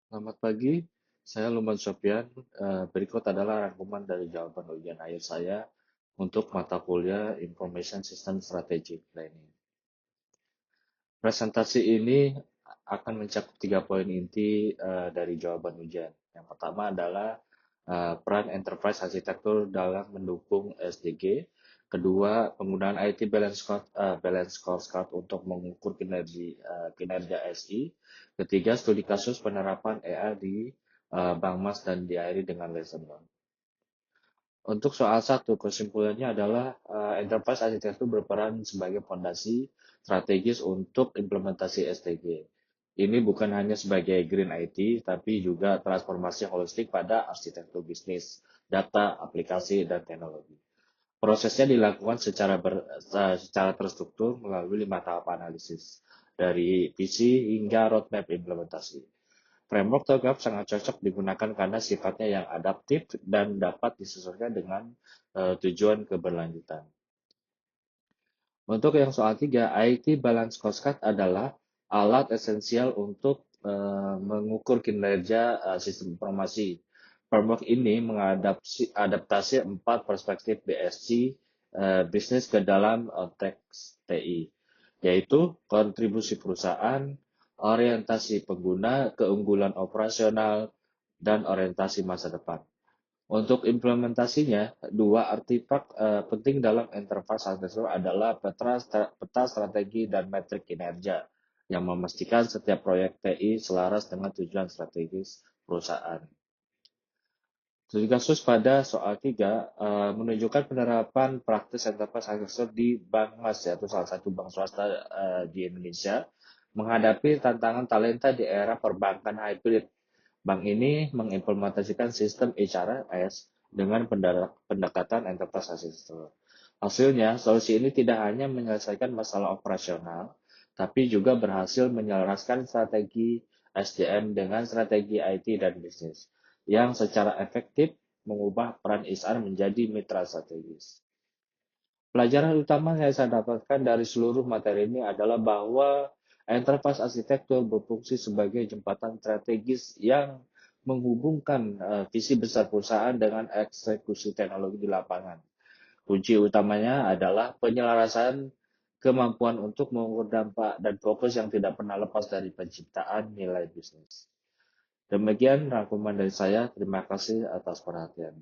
Selamat pagi, saya Luman Sofyan. Berikut adalah rangkuman dari jawaban ujian akhir saya untuk mata kuliah Information System Strategic Planning. Presentasi ini akan mencakup 3 poin inti dari jawaban ujian. Yang pertama adalah peran enterprise arsitektur dalam mendukung SDG. Kedua, penggunaan IT balance scorecard untuk mengukur kinerja SI. Ketiga, studi kasus penerapan AI di Bank Mas dan diakhiri dengan lesson learned. Untuk soal satu, kesimpulannya adalah enterprise arsitektur berperan sebagai fondasi strategis untuk implementasi SDG. Ini bukan hanya sebagai green IT, tapi juga transformasi holistik pada arsitektur bisnis, data, aplikasi, dan teknologi. Prosesnya dilakukan secara terstruktur melalui 5 tahap analisis, dari visi hingga roadmap implementasi. Framework TOGAF sangat cocok digunakan karena sifatnya yang adaptif dan dapat disesuaikan dengan tujuan keberlanjutan. Untuk yang soal 3, IT Balance Scorecard adalah alat esensial untuk mengukur kinerja sistem informasi. Framework ini mengadaptasi 4 perspektif BSC bisnis ke dalam konteks TI, yaitu kontribusi perusahaan, orientasi pengguna, keunggulan operasional, dan orientasi masa depan. Untuk implementasinya, 2 artefak penting dalam enterprise architecture adalah peta strategi dan metrik kinerja yang memastikan setiap proyek TI selaras dengan tujuan strategis perusahaan. Studi kasus pada soal 3 menunjukkan penerapan praktis enterprise architecture di Bank Mas, yaitu salah satu bank swasta di Indonesia, menghadapi tantangan talenta di era perbankan hybrid. Bank ini mengimplementasikan sistem HRMS dengan pendekatan enterprise architecture. Hasilnya, solusi ini tidak hanya menyelesaikan masalah operasional, tapi juga berhasil menyelaraskan strategi SDM dengan strategi IT dan bisnis, yang secara efektif mengubah peran HR menjadi mitra strategis. Pelajaran utama yang saya dapatkan dari seluruh materi ini adalah bahwa enterprise arsitektur berfungsi sebagai jembatan strategis yang menghubungkan visi besar perusahaan dengan eksekusi teknologi di lapangan. Kunci utamanya adalah penyelarasan kemampuan untuk mengukur dampak dan fokus yang tidak pernah lepas dari penciptaan nilai bisnis. Demikian rangkuman dari saya. Terima kasih atas perhatian.